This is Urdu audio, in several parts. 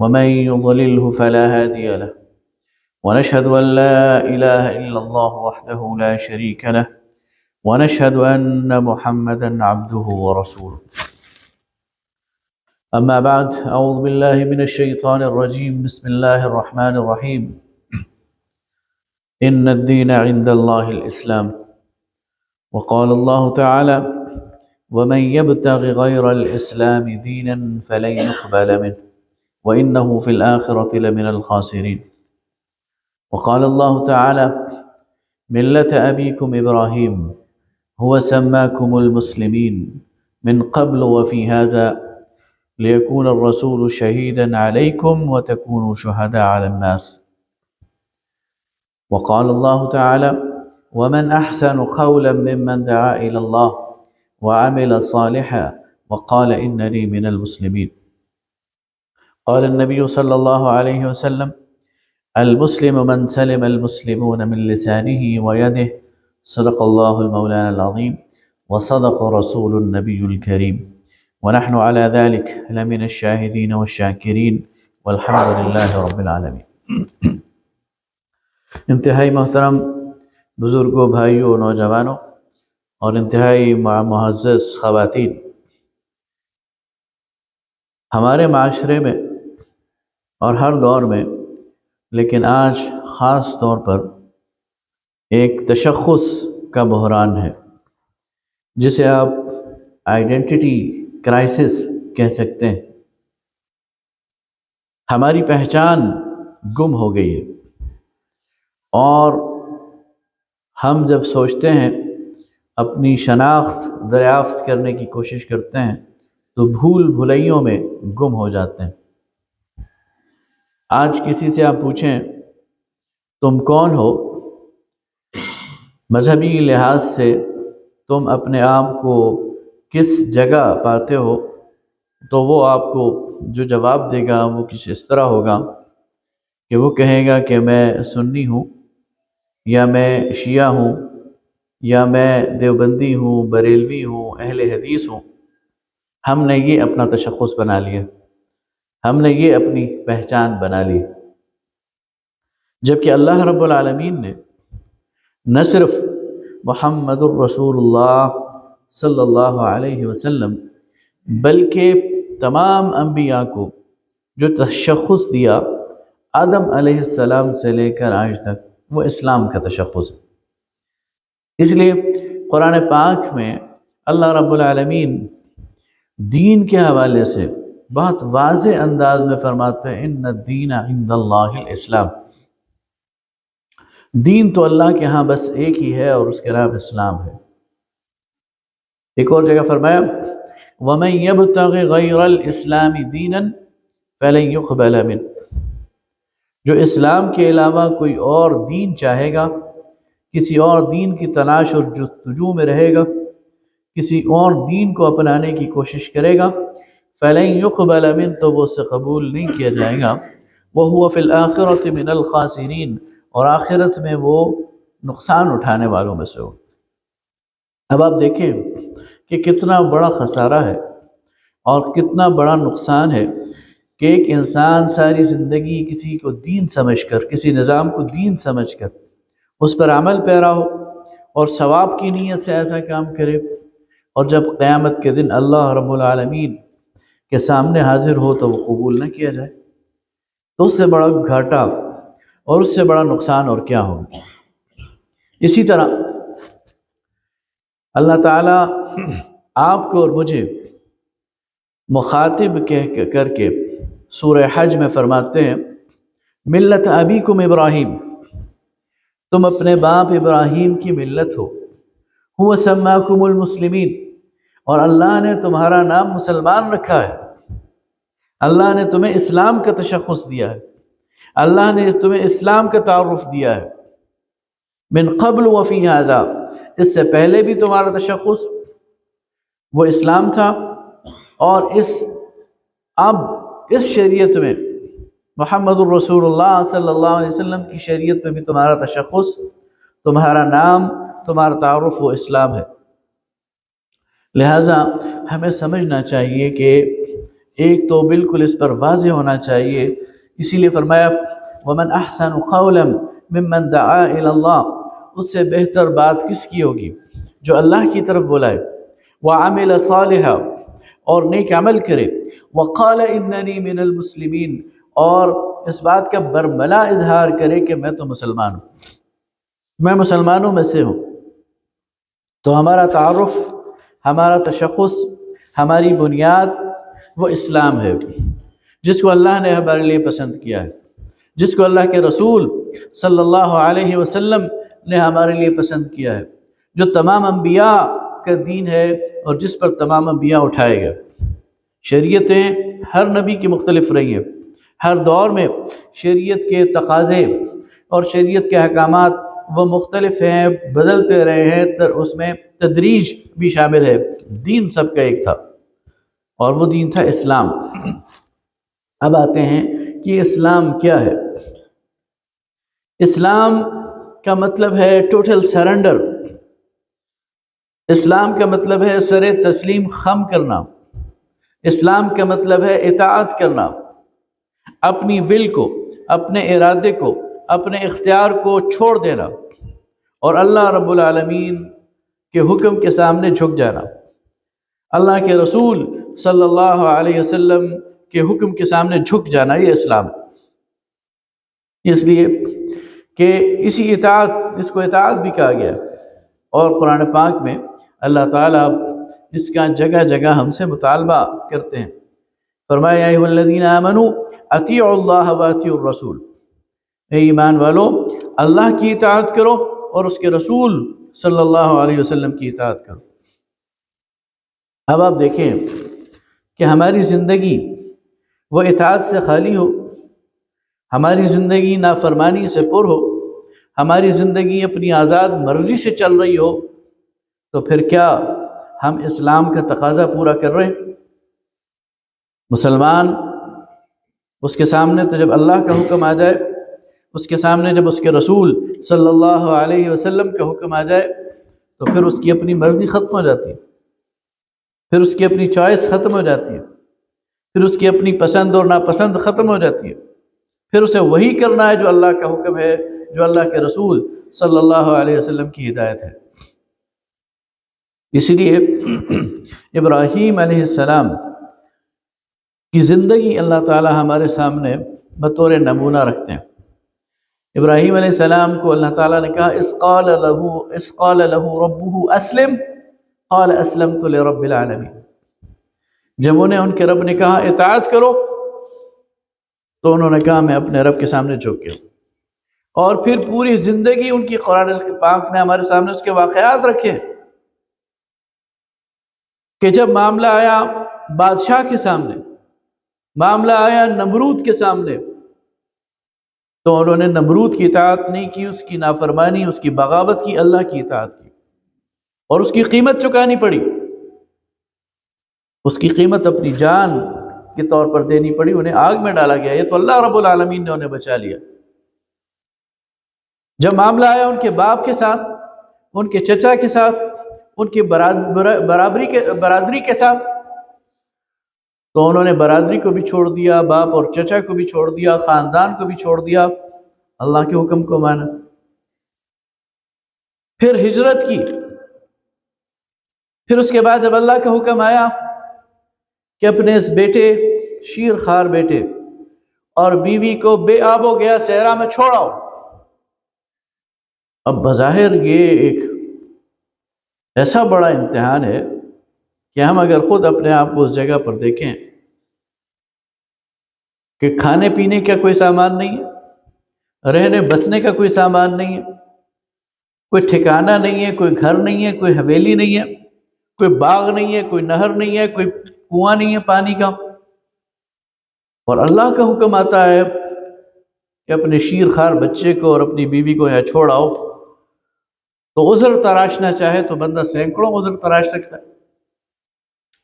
ومن يضلله فلا هادي له، ونشهد أن لا إله إلا الله وحده لا شريك له، ونشهد أن محمدا عبده ورسوله. أما بعد، أعوذ بالله من الشيطان الرجيم. بسم الله الرحمن الرحيم. إن الدين عند الله الإسلام. وقال الله تعالى: ومن يبتغ غير الإسلام دينا فلن يقبل منه وإنه في الآخرة لمن الخاسرين. وقال الله تعالى: ملة أبيكم إبراهيم هو سماكم المسلمين من قبل وفي هذا ليكون الرسول شهيدا عليكم وتكونوا شهداء على الناس. وقال الله تعالى: ومن أحسن قولا ممن دعا إلى الله وعمل صالحا وقال إنني من المسلمين. قال النبي صلى الله عليه وسلم: المسلم من سلم المسلمون من لسانه ويده. صدق الله المولانا العظيم وصدق رسول النبي الكريم، ونحن على ذلك لمن الشاهدين والشاكرين والحمد لله رب العالمين۔ انتہائی محترم بزرگوں، بھائیوں، نوجوانوں اور انتہائی معزز خواتین، ہمارے معاشرے میں اور ہر دور میں، لیکن آج خاص طور پر ایک تشخص کا بحران ہے جسے آپ آئیڈینٹی کرائسس کہہ سکتے ہیں۔ ہماری پہچان گم ہو گئی ہے، اور ہم جب سوچتے ہیں، اپنی شناخت دریافت کرنے کی کوشش کرتے ہیں، تو بھول بھلائیوں میں گم ہو جاتے ہیں۔ آج کسی سے آپ پوچھیں تم کون ہو، مذہبی لحاظ سے تم اپنے آپ کو کس جگہ پاتے ہو، تو وہ آپ کو جو جواب دے گا وہ کچھ اس طرح ہوگا کہ وہ کہے گا کہ میں سنی ہوں، یا میں شیعہ ہوں، یا میں دیوبندی ہوں، بریلوی ہوں، اہل حدیث ہوں۔ ہم نے یہ اپنا تشخص بنا لیا، ہم نے یہ اپنی پہچان بنا لی، جبکہ اللہ رب العالمین نے نہ صرف محمد الرسول اللہ صلی اللہ علیہ وسلم بلکہ تمام انبیاء کو جو تشخص دیا آدم علیہ السلام سے لے کر آج تک، وہ اسلام کا تشخص ہے۔ اس لیے قرآن پاک میں اللہ رب العالمین دین کے حوالے سے بہت واضح انداز میں فرماتے ہیں: ان الدین عند اللہ الاسلام۔ دین تو اللہ کے ہاں بس ایک ہی ہے، اور اس کے نام اسلام ہے۔ ایک اور جگہ فرمایا: وَمَن يَبْتَغِ غَيْرَ الْإِسْلَامِ دِينًا فَلَن يُقْبَلَ مِنْهُ۔ جو اسلام کے علاوہ کوئی اور دین چاہے گا، کسی اور دین کی تلاش اور جستجو میں رہے گا، کسی اور دین کو اپنانے کی کوشش کرے گا، فَلَن يُقْبَلَ مِنْهُ، تو وہ اسے قبول نہیں کیا جائے گا۔ وَهُوَ فِي الْآخِرَةِ مِنَ الْخَاسِرِينَ، اور آخرت میں وہ نقصان اٹھانے والوں میں سے ہو۔ اب آپ دیکھیں کہ کتنا بڑا خسارہ ہے اور کتنا بڑا نقصان ہے کہ ایک انسان ساری زندگی کسی کو دین سمجھ کر، کسی نظام کو دین سمجھ کر اس پر عمل پیرا ہو، اور ثواب کی نیت سے ایسا کام کرے، اور جب قیامت کے دن اللہ رب العالمین کے سامنے حاضر ہو تو وہ قبول نہ کیا جائے، تو اس سے بڑا گھاٹا اور اس سے بڑا نقصان اور کیا ہوگا۔ اسی طرح اللہ تعالیٰ آپ کو اور مجھے مخاطب کر کے سورہ حج میں فرماتے ہیں: ملت ابیکم ابراہیم، تم اپنے باپ ابراہیم کی ملت ہو، هو سماکم المسلمین، اور اللہ نے تمہارا نام مسلمان رکھا ہے، اللہ نے تمہیں اسلام کا تشخص دیا ہے، اللہ نے تمہیں اسلام کا تعارف دیا ہے۔ من قبل وفی ھذا، اس سے پہلے بھی تمہارا تشخص وہ اسلام تھا، اور اب اس شریعت میں محمد الرسول اللہ صلی اللہ علیہ وسلم کی شریعت میں بھی تمہارا تشخص، تمہارا نام، تمہارا تعارف وہ اسلام ہے۔ لہٰذا ہمیں سمجھنا چاہیے کہ ایک تو بالکل اس پر واضح ہونا چاہیے، اسی لیے فرمایا وَمَنْ أَحْسَنُ قَوْلًا مِّمَّنْ دَعَا إِلَى اللَّهِ، اس سے بہتر بات کس کی ہوگی؟ جو اللہ کی طرف بلائے، وَعَمِلَ صَالِحًا، اور نیک عمل کرے، وَقَالَ إِنَّنِي مِنَ الْمُسْلِمِينَ، اور اس بات کا برملا اظہار کرے کہ میں تو مسلمان ہوں، میں مسلمانوں میں سے ہوں۔ تو ہمارا تعارف، ہمارا تشخص، ہماری بنیاد وہ اسلام ہے، جس کو اللہ نے ہمارے لیے پسند کیا ہے، جس کو اللہ کے رسول صلی اللہ علیہ وسلم نے ہمارے لیے پسند کیا ہے، جو تمام انبیاء کا دین ہے اور جس پر تمام انبیاء اٹھائے گئے۔ شریعتیں ہر نبی کی مختلف رہی ہیں، ہر دور میں شریعت کے تقاضے اور شریعت کے احکامات وہ مختلف ہیں، بدلتے رہے ہیں، اس میں تدریج بھی شامل ہے۔ دین سب کا ایک تھا اور وہ دین تھا اسلام۔ اب آتے ہیں کہ اسلام کیا ہے۔ اسلام کا مطلب ہے ٹوٹل سرنڈر، اسلام کا مطلب ہے سر تسلیم خم کرنا، اسلام کا مطلب ہے اطاعت کرنا، اپنی ول کو، اپنے ارادے کو، اپنے اختیار کو چھوڑ دینا اور اللہ رب العالمین کے حکم کے سامنے جھک جانا، اللہ کے رسول صلی اللہ علیہ وسلم کے حکم کے سامنے جھک جانا، یہ اسلام ہے۔ اس لیے کہ اسی اطاعت، اس کو اطاعت بھی کہا گیا، اور قرآن پاک میں اللہ تعالیٰ اس کا جگہ جگہ ہم سے مطالبہ کرتے ہیں۔ فرمایا یا ایھا الذین آمنوا اطیعوا اللہ واطیعوا الرسول، اے ایمان والو اللہ کی اطاعت کرو اور اس کے رسول صلی اللہ علیہ وسلم کی اطاعت کرو۔ اب آپ دیکھیں کہ ہماری زندگی وہ اطاعت سے خالی ہو، ہماری زندگی نافرمانی سے پر ہو، ہماری زندگی اپنی آزاد مرضی سے چل رہی ہو، تو پھر کیا ہم اسلام کا تقاضا پورا کر رہے ہیں؟ مسلمان، اس کے سامنے تو جب اللہ کا حکم آ جائے، اس کے سامنے جب اس کے رسول صلی اللہ علیہ وسلم کا حکم آ جائے، تو پھر اس کی اپنی مرضی ختم ہو جاتی ہے، پھر اس کی اپنی چوائس ختم ہو جاتی ہے، پھر اس کی اپنی پسند اور ناپسند ختم ہو جاتی ہے، پھر اسے وہی کرنا ہے جو اللہ کا حکم ہے، جو اللہ کے رسول صلی اللہ علیہ وسلم کی ہدایت ہے۔ اس لیے ابراہیم علیہ السلام کی زندگی اللہ تعالی ہمارے سامنے بطور نمونہ رکھتے ہیں۔ ابراہیم علیہ السلام کو اللہ تعالیٰ نے کہا اذ قال له ربه اسلم قال اسلمت لرب العالمین، جب انہیں ان کے رب نے کہا اطاعت کرو تو انہوں نے کہا میں اپنے رب کے سامنے جھک گیا، اور پھر پوری زندگی ان کی قرآن پاک نے ہمارے سامنے اس کے واقعات رکھے کہ جب معاملہ آیا بادشاہ کے سامنے، معاملہ آیا نمرود کے سامنے، تو انہوں نے نمرود کی اطاعت نہیں کی، اس کی نافرمانی، اس کی بغاوت کی، اللہ کی اطاعت کی، اور اس کی قیمت چکانی پڑی، اس کی قیمت اپنی جان کے طور پر دینی پڑی، انہیں آگ میں ڈالا گیا، یہ تو اللہ رب العالمین نے انہیں بچا لیا۔ جب معاملہ آیا ان کے باپ کے ساتھ، ان کے چچا کے ساتھ، ان کی برادری کے ساتھ، تو انہوں نے برادری کو بھی چھوڑ دیا، باپ اور چچا کو بھی چھوڑ دیا، خاندان کو بھی چھوڑ دیا، اللہ کے حکم کو مانا، پھر ہجرت کی، پھر اس کے بعد جب اللہ کا حکم آیا کہ اپنے اس بیٹے شیر خوار بیٹے اور بیوی کو بے آب و گیا صحرا میں چھوڑاؤ، اب بظاہر یہ ایک ایسا بڑا امتحان ہے کہ ہم اگر خود اپنے آپ کو اس جگہ پر دیکھیں کہ کھانے پینے کا کوئی سامان نہیں ہے، رہنے بسنے کا کوئی سامان نہیں ہے، کوئی ٹھکانہ نہیں ہے، کوئی گھر نہیں ہے، کوئی حویلی نہیں ہے، کوئی باغ نہیں ہے، کوئی نہر نہیں ہے، کوئی کنواں نہیں ہے پانی کا، اور اللہ کا حکم آتا ہے کہ اپنے شیر خوار بچے کو اور اپنی بیوی کو یہاں چھوڑ آؤ، تو عذر تراشنا چاہے تو بندہ سینکڑوں عذر تراش سکتا ہے،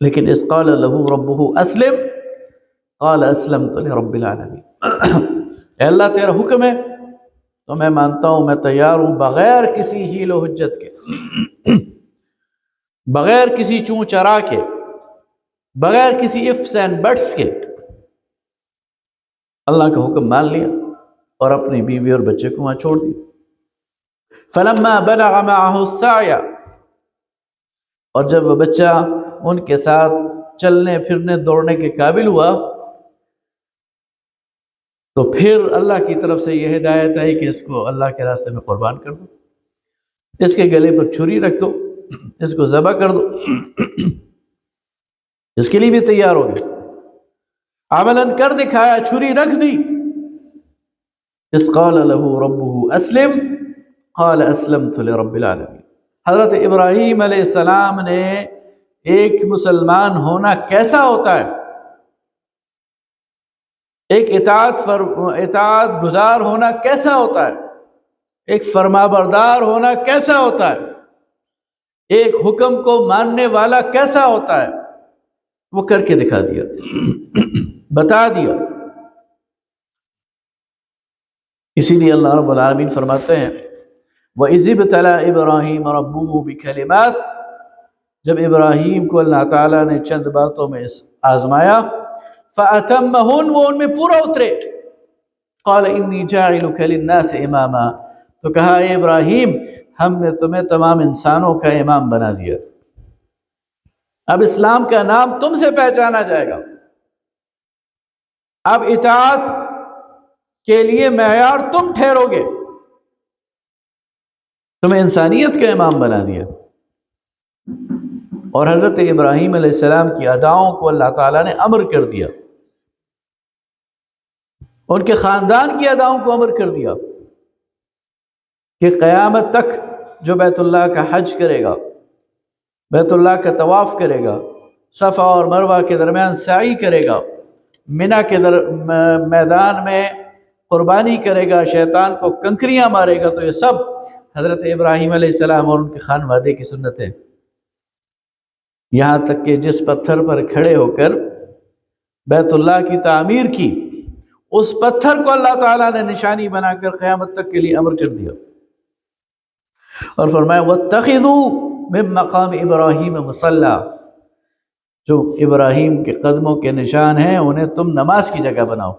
لیکن اذ قال له ربه اسلم قال اسلمت لرب العالمین، اے اللہ تیرا حکم ہے تو میں مانتا ہوں، میں تیار ہوں، بغیر کسی حیل و حجت کے، بغیر کسی چوں چرا کے، بغیر کسی ifs and buts کے اللہ کا حکم مان لیا اور اپنی بیوی اور بچے کو وہاں چھوڑ دیا۔ فلما بلغ معه السعي، اور جب وہ بچہ ان کے ساتھ چلنے پھرنے دوڑنے کے قابل ہوا تو پھر اللہ کی طرف سے یہ ہدایت آئی کہ اس کو اللہ کے راستے میں قربان کر دو، اس کے گلے پر چھری رکھ دو، اس کو ذبح کر دو۔ اس کے لیے بھی تیار ہو گئے، عملاً کر دکھایا، چھری رکھ دی۔ اس قال له ربه اسلم قال اسلمت لرب العالمین۔ حضرت ابراہیم علیہ السلام نے ایک مسلمان ہونا کیسا ہوتا ہے، ایک اطاعت گزار ہونا کیسا ہوتا ہے، ایک فرما بردار ہونا کیسا ہوتا ہے، ایک حکم کو ماننے والا کیسا ہوتا ہے، وہ کر کے دکھا دیا، بتا دیا۔ اسی لیے اللہ رب العالمین فرماتے ہیں وَإِذِ ابْتَلَىٰ إِبْرَاهِيمَ رَبُّهُ بِكَلِمَاتٍ، جب ابراہیم کو اللہ تعالیٰ نے چند باتوں میں آزمایا، فَأَتَمَّهُنْ، وہ ان میں پورا اترے، قَالَ إِنِّي جَاعِلُكَ لِلنَّاسِ إِمَامًا، تو کہا اے ابراہیم ہم نے تمہیں تمام انسانوں کا امام بنا دیا، اب اسلام کا نام تم سے پہچانا جائے گا، اب اطاعت کے لیے معیار تم ٹھہرو گے، تمہیں انسانیت کا امام بنا دیا۔ اور حضرت ابراہیم علیہ السلام کی اداؤں کو اللہ تعالیٰ نے امر کر دیا، ان کے خاندان کی اداؤں کو امر کر دیا کہ قیامت تک جو بیت اللہ کا حج کرے گا، بیت اللہ کا طواف کرے گا، صفا اور مروہ کے درمیان سعی کرے گا، منی کے میدان میں قربانی کرے گا، شیطان کو کنکریاں مارے گا، تو یہ سب حضرت ابراہیم علیہ السلام اور ان کے خانوادے کی سنتیں، یہاں تک کہ جس پتھر پر کھڑے ہو کر بیت اللہ کی تعمیر کی، اس پتھر کو اللہ تعالیٰ نے نشانی بنا کر قیامت تک کے لیے امر کر دیا، اور فرمایا وَاتَّخِذُوا مِن مَقَامِ إِبْرَاهِيمَ مُصَلًّى، جو ابراہیم کے قدموں کے نشان ہیں انہیں تم نماز کی جگہ بناؤ،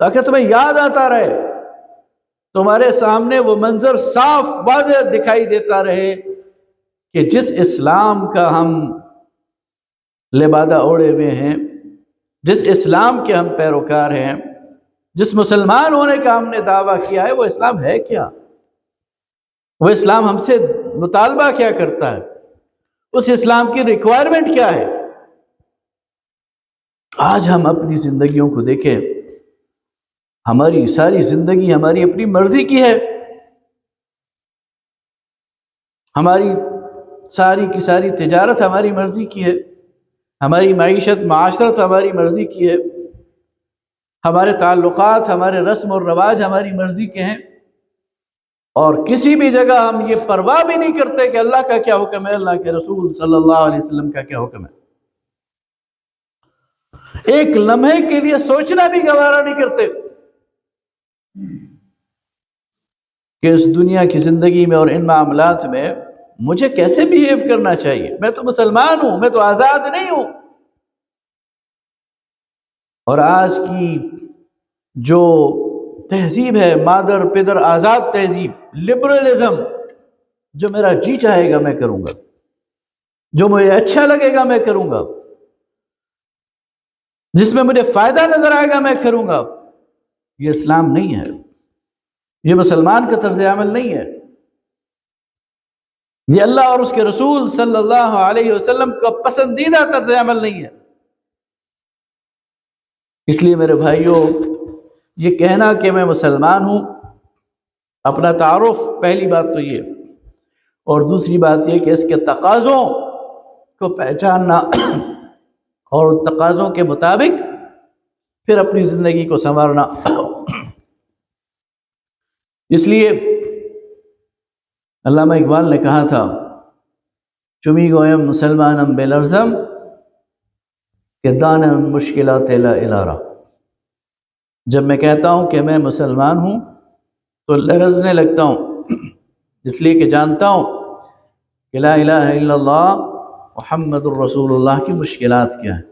تاکہ تمہیں یاد آتا رہے، تمہارے سامنے وہ منظر صاف واضح دکھائی دیتا رہے کہ جس اسلام کا ہم لبادہ اوڑے ہوئے ہیں، جس اسلام کے ہم پیروکار ہیں، جس مسلمان ہونے کا ہم نے دعویٰ کیا ہے، وہ اسلام ہے کیا، وہ اسلام ہم سے مطالبہ کیا کرتا ہے، اس اسلام کی ریکوائرمنٹ کیا ہے۔ آج ہم اپنی زندگیوں کو دیکھیں، ہماری ساری زندگی ہماری اپنی مرضی کی ہے، ہماری ساری کی ساری تجارت ہماری مرضی کی ہے، ہماری معیشت معاشرت ہماری مرضی کی ہے، ہمارے تعلقات ہمارے رسم و رواج ہماری مرضی کے ہیں، اور کسی بھی جگہ ہم یہ پرواہ بھی نہیں کرتے کہ اللہ کا کیا حکم ہے، اللہ کے رسول صلی اللہ علیہ وسلم کا کیا حکم ہے، ایک لمحے کے لیے سوچنا بھی گوارا نہیں کرتے کہ اس دنیا کی زندگی میں اور ان معاملات میں مجھے کیسے بیہیو کرنا چاہیے، میں تو مسلمان ہوں، میں تو آزاد نہیں ہوں۔ اور آج کی جو تہذیب ہے، مادر پدر آزاد تہذیب، لبرلزم، جو میرا جی چاہے گا میں کروں گا، جو مجھے اچھا لگے گا میں کروں گا، جس میں مجھے فائدہ نظر آئے گا میں کروں گا، یہ اسلام نہیں ہے، یہ مسلمان کا طرز عمل نہیں ہے، یہ اللہ اور اس کے رسول صلی اللہ علیہ وسلم کا پسندیدہ طرز عمل نہیں ہے۔ اس لیے میرے بھائیوں، یہ کہنا کہ میں مسلمان ہوں، اپنا تعارف، پہلی بات تو یہ، اور دوسری بات یہ کہ اس کے تقاضوں کو پہچاننا اور تقاضوں کے مطابق پھر اپنی زندگی کو سنوارنا۔ اس لیے علامہ اقبال نے کہا تھا چمی گویم مسلمانم بلرزم کہ دانم مشکلات لا الارا، جب میں کہتا ہوں کہ میں مسلمان ہوں تو لرزنے لگتا ہوں، اس لیے کہ جانتا ہوں کہ لا الہ الا اللہ محمد الرسول اللہ کی مشکلات کیا ہیں.